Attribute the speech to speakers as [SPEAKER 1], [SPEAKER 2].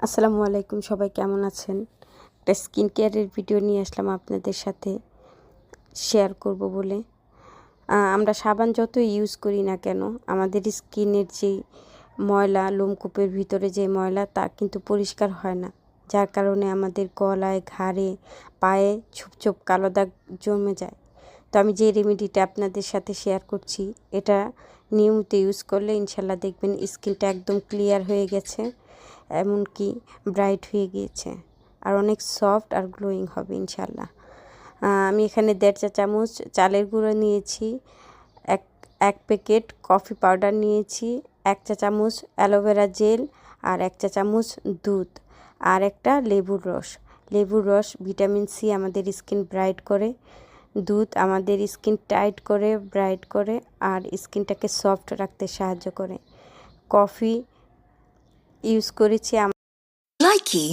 [SPEAKER 1] আসসালামু আলাইকুম, সবাই কেমন আছেন? একটা স্কিন কেয়ারের ভিডিও নিয়ে আসলাম আপনাদের সাথে শেয়ার করব বলে। আমরা সাবান যত ইউজ করি না কেন, আমাদের স্কিনের যে ময়লা, লোমকূপের ভিতরে যে ময়লা, তা কিন্তু পরিষ্কার হয় না। যার কারণে আমাদের গলায়, ঘাড়ে, পায়ে ছোপ ছোপ কালো দাগ জমে যায়। তো আমি যে রেমেডিটা আপনাদের সাথে শেয়ার করছি, এটা নিয়মিত ইউজ করলে ইনশাল্লাহ দেখবেন স্কিনটা একদম ক্লিয়ার হয়ে গেছে, এমনকি ব্রাইট হয়ে গিয়েছে, আর অনেক সফট আর গ্লোয়িং হবে ইনশাল্লাহ। আমি এখানে 1.5 চা চামচ চালের গুঁড়ো নিয়েছি, এক এক প্যাকেট কফি পাউডার নিয়েছি, 1 চা চামচ অ্যালোভেরা জেল, আর 1 চা চামচ দুধ, আর একটা লেবুর রস। লেবুর রস ভিটামিন সি আমাদের স্কিন ব্রাইট করে, দুধ আমাদের স্কিন টাইট করে, ব্রাইট করে, আর স্কিনটাকে সফট রাখতে সাহায্য করে। কফি ইউজ করেছি।
[SPEAKER 2] Likey